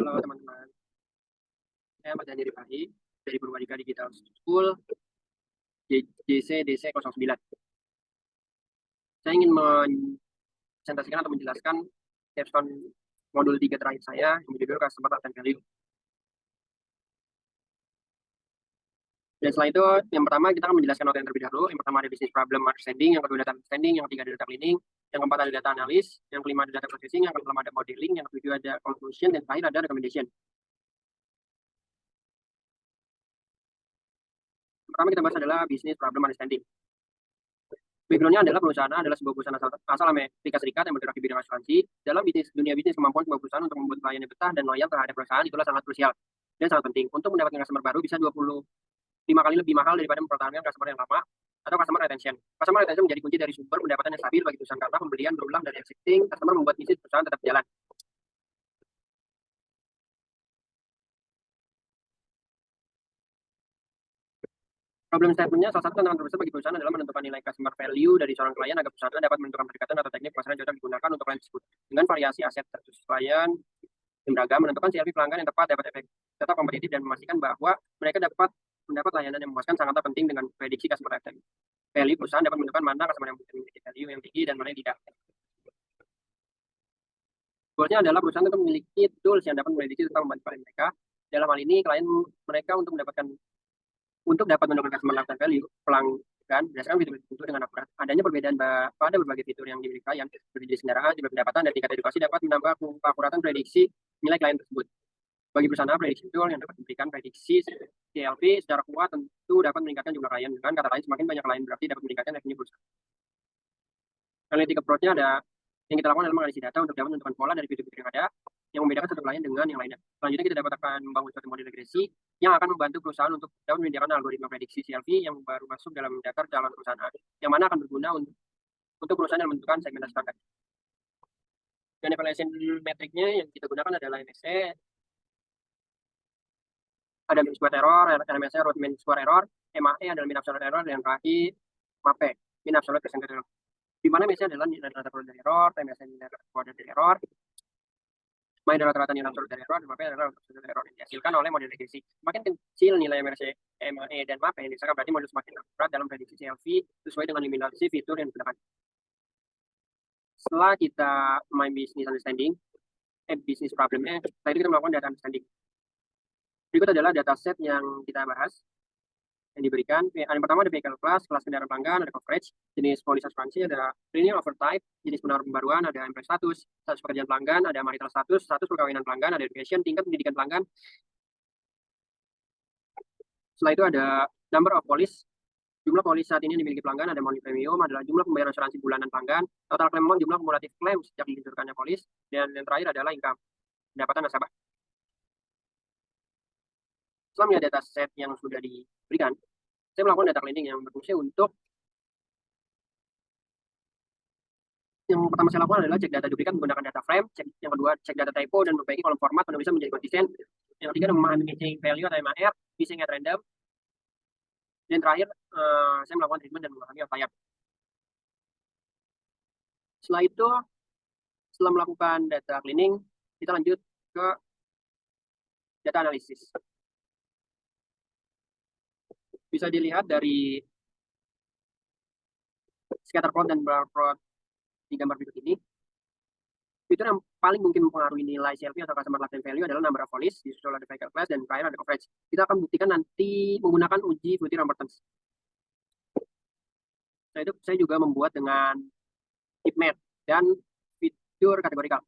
Halo teman-teman, saya Ahmad Dhani Rifahi dari Purwadika Digital School JC DC 09. Saya ingin presentasikan atau menjelaskan capstone modul 3 terakhir saya yang berjudul Customer Lifetime Value. Dan setelah itu, yang pertama kita akan menjelaskan note yang terlebih dahulu. Yang pertama ada business problem understanding, yang kedua data understanding, yang ketiga ada data cleaning, yang keempat ada data analis, yang kelima ada data processing, yang kelima ada modeling, yang ketujuh ada conclusion, dan terakhir ada recommendation. Yang pertama kita bahas adalah business problem understanding. Background-nya adalah perusahaan adalah sebuah perusahaan asal Amerika Serikat yang bergerak di bidang asuransi. Dalam dunia bisnis, kemampuan sebuah perusahaan untuk membuat kliennya betah dan loyal terhadap perusahaan itulah sangat krusial dan sangat penting. Untuk mendapatkan customer baru bisa 25 kali lebih mahal daripada mempertahankan customer yang lama atau customer retention. Customer retention menjadi kunci dari sumber pendapatan yang stabil bagi perusahaan karena pembelian berulang dari existing customer membuat bisnis perusahaan tetap jalan. Problem statement-nya salah satu tantangan terbesar bagi perusahaan adalah menentukan nilai customer value dari seorang klien agar perusahaan dapat menentukan pendekatan atau teknik pemasaran yang cocok digunakan untuk klien tersebut. Dengan variasi aset versus klien yang beragam, menentukan CLV pelanggan yang tepat dapat efek tetap kompetitif dan memastikan bahwa mereka dapat mendapat layanan yang memuaskan sangatlah penting dengan prediksi customer lifetime value. Perusahaan dapat menentukan mana customer yang memiliki value yang tinggi dan mana yang tidak. Goalnya adalah perusahaan itu memiliki tools yang dapat memprediksi tentang membantu klien mereka. Dalam hal ini, klien mereka untuk dapat menentukan customer lifetime value pelanggan berdasarkan fitur tertentu dengan akurat. Adanya perbedaan pada berbagai fitur yang dimiliki klien, seperti jenis kendaraan, jumlah pendapatan, dan tingkat edukasi dapat menambah keakuratan prediksi nilai klien tersebut. Bagi perusahaan prediksi tool yang dapat memberikan prediksi CLV secara kuat tentu dapat meningkatkan jumlah klien. Dengan kata lain, semakin banyak klien berarti dapat meningkatkan revenue perusahaan. Analytic approach-nya ada yang kita lakukan adalah menganalisis data untuk dapat menentukan pola dari fitur-fitur yang ada yang membedakan satu klien dengan yang lainnya. Selanjutnya kita dapat akan membangun suatu model regresi yang akan membantu perusahaan untuk dapat menyediakan algoritma prediksi CLV yang baru masuk dalam daftar calon perusahaan yang mana akan berguna untuk perusahaan yang menentukan segmentasi target. Dan evaluation metriknya yang kita gunakan adalah MSE, ada mean square error, RMSE root mean square error, MAE adalah mean absolute error, dan terakhir MAPE, mean absolute percentage error. Di mana MSE adalah nilai rata-rata dari error, MSE nilai rata-rata dari error, MAE adalah rata-rata nilai absolute dari error, dan MAPE adalah absolute dari error yang dihasilkan oleh model regresi. Semakin kecil nilai MSE, MAE, dan MAPE yang dihasilkan berarti model semakin akurat dalam prediksi CLV sesuai dengan eliminasi fitur yang digunakan. Setelah kita main business understanding, business problemnya, tadi kita melakukan data understanding. Berikut adalah dataset yang kita bahas yang diberikan. Yang pertama ada vehicle class, kelas kendaraan pelanggan, ada coverage, jenis polis asuransi, ada premium over type, jenis penawaran pembaruan, ada employee status, status pekerjaan pelanggan, ada marital status, status perkawinan pelanggan, ada education, tingkat pendidikan pelanggan. Setelah itu ada number of police, jumlah polis saat ini yang dimiliki pelanggan, ada monthly premium, adalah jumlah pembayaran asuransi bulanan pelanggan, total claim amount, jumlah kumulatif klaim sejak diluncurkannya polis, dan yang terakhir adalah income, pendapatan nasabah. Setelah melihat data set yang sudah diberikan, saya melakukan data cleaning yang berfungsi untuk yang pertama saya lakukan adalah cek data duplikat menggunakan data frame, yang kedua cek data typo dan memperbaiki kolom format penulisan menjadi konsisten, yang ketiga memahami matching value atau MAR, missing at random, dan terakhir saya melakukan treatment dan memahami outlier. Setelah itu, setelah melakukan data cleaning, kita lanjut ke data analisis. Bisa dilihat dari scatter plot dan bar plot di gambar berikut ini. Fitur yang paling mungkin mempengaruhi nilai CLV atau customer lifetime value adalah number of police, disusul ada vehicle class, dan terakhir ada coverage. Kita akan buktikan nanti menggunakan uji future importance. Nah, itu saya juga membuat dengan heatmap dan fitur kategorikal.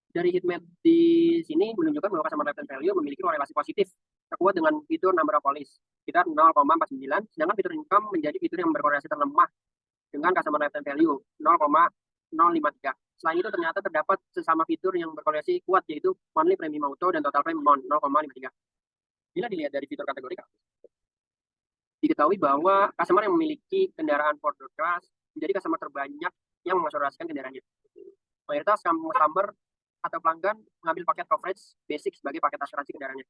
Dari heatmap di sini menunjukkan bahwa customer lifetime value memiliki korelasi positif terkuat dengan fitur number of police sekitar 0,49, sedangkan fitur income menjadi fitur yang berkorelasi terlemah dengan customer lifetime value 0,053. Selain itu ternyata terdapat sesama fitur yang berkorelasi kuat yaitu monthly premium auto dan total premium amount 0,53. Bila dilihat dari fitur kategorikal, diketahui bahwa customer yang memiliki kendaraan Ford class menjadi customer terbanyak yang mengasuransikan kendaraannya. Mayoritas customer atau pelanggan mengambil paket coverage basic sebagai paket asuransi kendaraannya.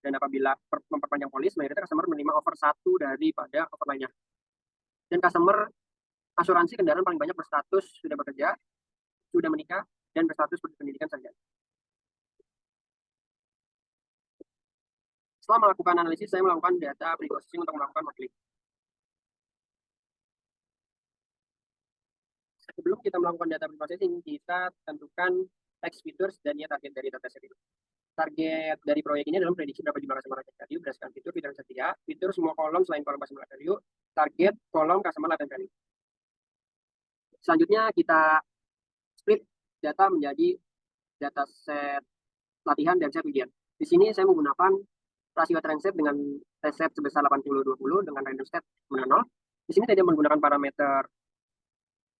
Dan apabila memperpanjang polis, mayoritas customer menerima offer satu daripada offer lainnya. Dan customer asuransi kendaraan paling banyak berstatus sudah bekerja, sudah menikah, dan berstatus berpendidikan saja. Setelah melakukan analisis, saya melakukan data pre-processing untuk melakukan modeling. Sebelum kita melakukan data pre-processing, kita tentukan text features dan ya target dari dataset itu. Target dari proyek ini adalah prediksi berapa jumlah customer lifetime value berdasarkan fitur yang tersedia, fitur semua kolom selain kolom customer lifetime value, target kolom customer lifetime value. Selanjutnya kita split data menjadi dataset latihan dan set ujian. Di sini saya menggunakan rasio trend set dengan test set sebesar 80-20 dengan random set 0. Di sini tidak menggunakan parameter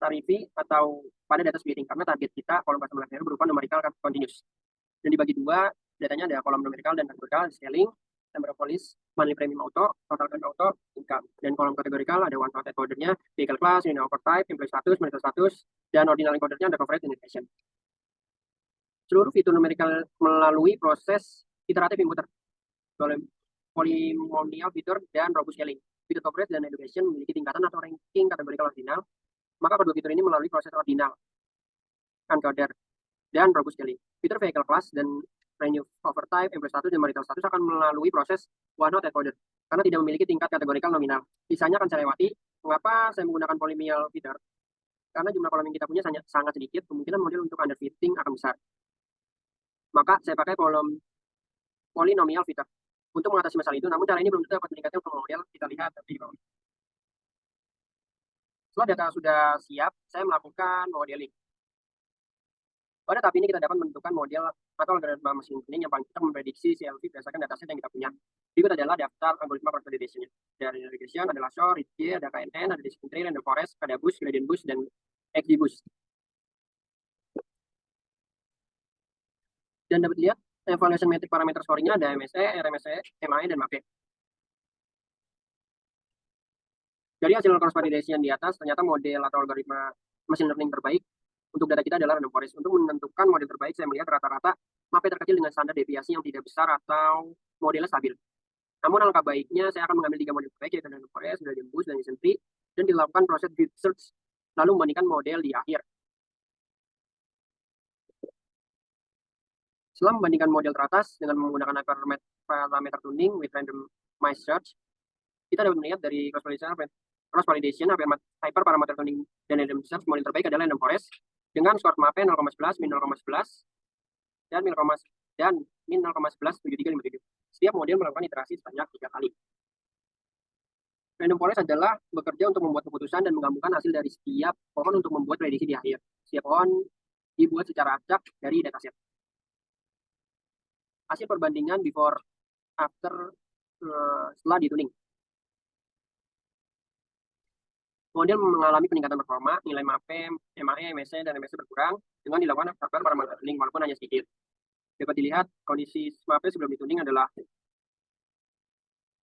tarifi atau pada data splitting karena target kita kolom customer lifetime berupa numerical continuous. Dan dibagi dua, datanya ada kolom numerical dan kategorikal, scaling, number of police, monthly premium auto, total claim auto, income. Dan kolom kategorikal ada one shot encodernya, vehicle class, unit offer type, employee status, marital status, dan ordinal encodernya ada coverage dan inflation. Seluruh fitur numerical melalui proses iteratif inputer, polynomial fitur, dan robust scaling. Fitur coverage dan education memiliki tingkatan atau ranking kategorikal ordinal, maka kedua fitur ini melalui proses ordinal, encoder, dan robust scaling. Fitur vehicle class dan renew over type, employee status, dan marital status akan melalui proses one hot encoder karena tidak memiliki tingkat kategorikal nominal. Sisanya akan saya lewati. Mengapa saya menggunakan polynomial fitur? Karena jumlah kolom yang kita punya sangat sedikit, kemungkinan model untuk underfitting akan besar. Maka saya pakai kolom polynomial fitur untuk mengatasi masalah itu. Namun cara ini belum tentu dapat meningkatkan model. Kita lihat di bawah. Setelah data sudah siap, saya melakukan modeling. Pada tahap ini kita dapat menentukan model atau algoritma machine learning yang paling cocok memprediksi CLV berdasarkan dataset yang kita punya. Berikut adalah daftar algoritma consolidation-nya. Dari regression adalah SHOR, Ritchie, ada KNN, ada decision tree, random forest, ada boost, gradient boost, dan XGBoost. Dan dapat lihat evaluation metric parameter scoring-nya ada MSE, RMSE, MAE, dan MAPE. Dari hasil cross validation di atas, ternyata model atau algoritma machine learning terbaik untuk data kita adalah random forest. Untuk menentukan model terbaik, saya melihat rata-rata MAPE terkecil dengan standar deviasi yang tidak besar atau modelnya stabil. Namun alangkah baiknya saya akan mengambil 3 model terbaik yaitu random forest, gradient boost, dan decision tree, dan dilakukan proses deep search, lalu membandingkan model di akhir. Setelah membandingkan model teratas dengan menggunakan parameter tuning with randomized search, kita dapat melihat dari cross validation hyperparameter tuning dan random search model terbaik adalah random forest dengan skor MAPE 0,11, min 0,11, dan min 0,117357. Setiap model melakukan iterasi sebanyak 3 kali. Random forest adalah bekerja untuk membuat keputusan dan menggabungkan hasil dari setiap pohon untuk membuat prediksi di akhir. Setiap pohon dibuat secara acak dari dataset. Hasil perbandingan before after setelah dituning. Model mengalami peningkatan performa, nilai MAPE, MAE, MSE, dan MSE berkurang dengan dilakukan faktor parameter tuning walaupun hanya sedikit. Dapat dilihat kondisi MAPE sebelum dituning adalah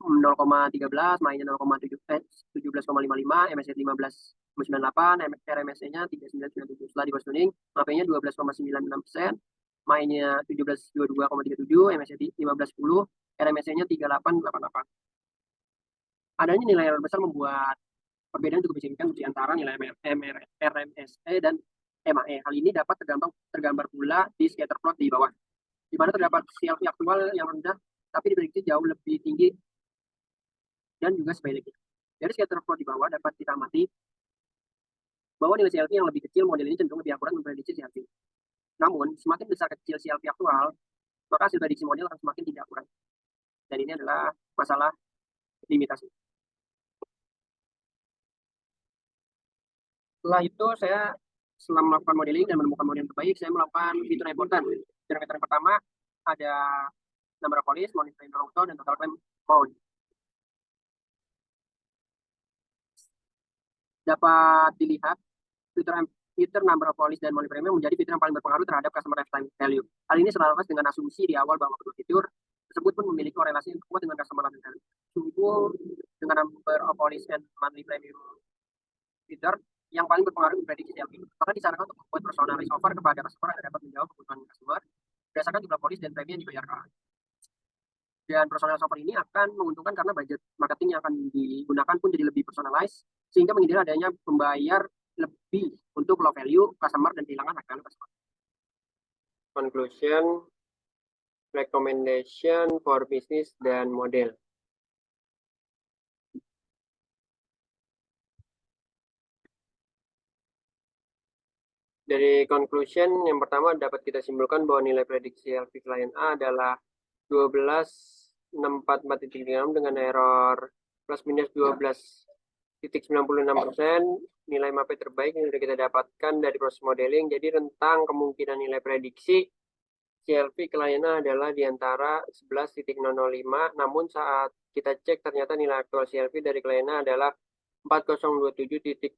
0,13, mainnya 17,55, MSE 15,98, RMSE-nya 3997. Setelah di tuning, MAPE-nya 12,96%, mainnya 1722,37, MSE 1510, RMSE-nya 3888. Adanya nilai error besar membuat perbedaan cukup signifikan di antara nilai RMSE dan MAE. Hal ini dapat tergambar pula di scatter plot di bawah, di mana terdapat CLV aktual yang rendah tapi diprediksi jauh lebih tinggi dan juga sebaliknya. Dari scatter plot di bawah dapat kita amati bahwa nilai CLV yang lebih kecil model ini cenderung lebih akurat memprediksi CLV. Namun, semakin besar kecil CLV aktual, maka hasil prediksi model akan semakin tidak akurat. Dan ini adalah masalah limitasi. Setelah itu, setelah melakukan modeling dan menemukan model yang terbaik, saya melakukan fitur important. Fitur yang pertama ada number of police, monitoring auto, dan total claim amount. Dapat dilihat fitur number of police dan money premium menjadi fitur yang paling berpengaruh terhadap customer lifetime value. Hal ini selaras dengan asumsi di awal bahwa kedua fitur tersebut pun memiliki korelasi yang kuat dengan customer lifetime value. Sungguh dengan number of police and monthly premium fitur yang paling berpengaruh memprediksi CLV. Maka disarankan untuk membuat personalized offer kepada customer agar dapat menjawab kebutuhan customer berdasarkan jumlah polis dan premi yang dibayarkan. Dan personalized offer ini akan menguntungkan karena budget marketing yang akan digunakan pun jadi lebih personalized, sehingga menghindari adanya pembayar lebih untuk low value customer dan kehilangan hak value customer. Conclusion, recommendation for business dan model. Dari conclusion yang pertama dapat kita simpulkan bahwa nilai prediksi LP klien A adalah 12.644.6 dengan error plus minus 12.96%. Nilai MAP terbaik yang sudah kita dapatkan dari proses modeling. Jadi rentang kemungkinan nilai prediksi CLV klien A adalah di antara 11.005, namun saat kita cek ternyata nilai aktual CLV dari klien A adalah 4027.70.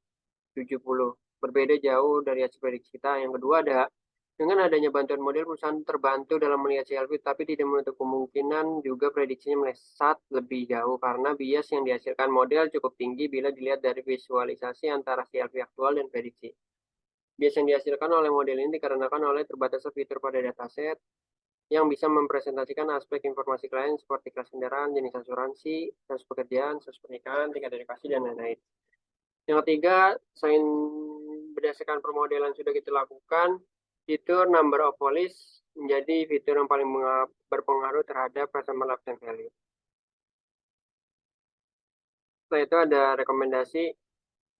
Berbeda jauh dari hasil prediksi kita. Yang kedua ada, dengan adanya bantuan model, perusahaan terbantu dalam melihat CLV, tapi tidak menutup kemungkinan juga prediksinya melesat lebih jauh karena bias yang dihasilkan model cukup tinggi bila dilihat dari visualisasi antara CLV aktual dan prediksi. Bias yang dihasilkan oleh model ini dikarenakan oleh terbatasnya fitur pada dataset yang bisa mempresentasikan aspek informasi klien seperti kelas kendaraan, jenis asuransi, status pekerjaan, status pernikahan, tingkat edukasi, dan lain-lain. Yang ketiga, selain berdasarkan permodelan sudah kita lakukan, fitur number of police menjadi fitur yang paling berpengaruh terhadap customer lifetime value. Setelah itu ada rekomendasi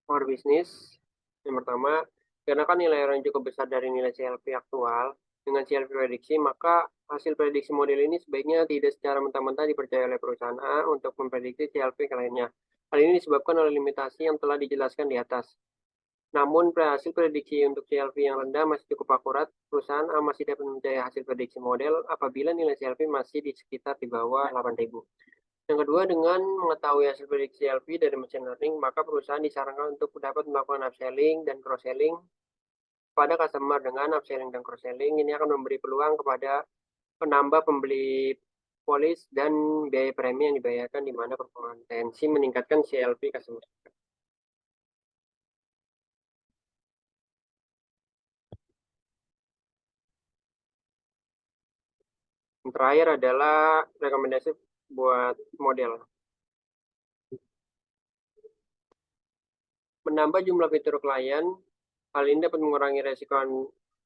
for business. Yang pertama, karena kan nilai yang cukup besar dari nilai CLV aktual dengan CLV prediksi, maka hasil prediksi model ini sebaiknya tidak secara mentah-mentah dipercaya oleh perusahaan A untuk memprediksi CLV lainnya. Hal ini disebabkan oleh limitasi yang telah dijelaskan di atas. Namun, hasil prediksi untuk CLV yang rendah masih cukup akurat. Perusahaan A masih dapat mempercayai hasil prediksi model apabila nilai CLV masih di sekitar di bawah 8.000. Yang kedua, dengan mengetahui hasil prediksi CLV dari machine learning, maka perusahaan disarankan untuk dapat melakukan upselling dan cross-selling pada customer. Dengan upselling dan cross-selling, ini akan memberi peluang kepada penambah pembeli polis dan biaya premi yang dibayarkan di mana berpotensi meningkatkan CLV customer. Yang terakhir adalah rekomendasi buat model. Menambah jumlah fitur klien, hal ini dapat mengurangi resiko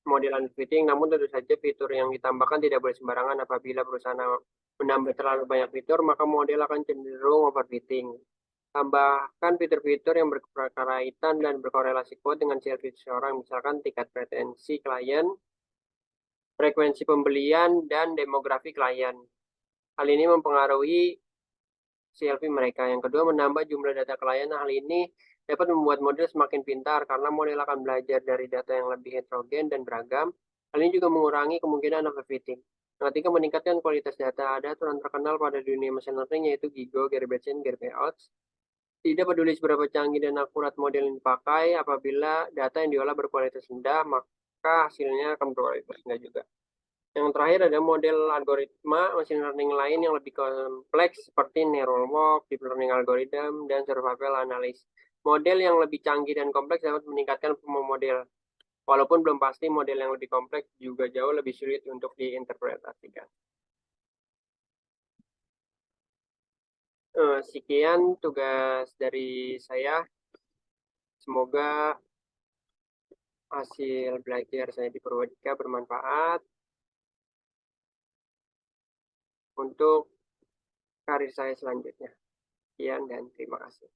model unfitting, namun tentu saja fitur yang ditambahkan tidak boleh sembarangan. Apabila perusahaan menambah terlalu banyak fitur, maka model akan cenderung overfitting. Tambahkan fitur-fitur yang berkaitan dan berkorelasi kuat dengan CLV seseorang, misalkan tingkat pretensi klien, frekuensi pembelian, dan demografi klien. Hal ini mempengaruhi CLV mereka. Yang kedua, menambah jumlah data klien. Hal ini dapat membuat model semakin pintar karena model akan belajar dari data yang lebih heterogen dan beragam. Hal ini juga mengurangi kemungkinan overfitting. Yang ketiga, meningkatkan kualitas data. Ada aturan terkenal pada dunia machine learning yaitu GIGO, garbage in, garbage out. Tidak peduli seberapa canggih dan akurat model yang dipakai, apabila data yang diolah berkualitas rendah, maka hasilnya akan berkualitas rendah juga. Yang terakhir ada model algoritma machine learning lain yang lebih kompleks seperti neural network, deep learning algorithm, dan survival analysis. Model yang lebih canggih dan kompleks dapat meningkatkan performa model. Walaupun belum pasti, model yang lebih kompleks juga jauh lebih sulit untuk diinterpretasikan. Sekian tugas dari saya. Semoga hasil belajar saya di Purwodika bermanfaat untuk karir saya selanjutnya. Sekian dan terima kasih.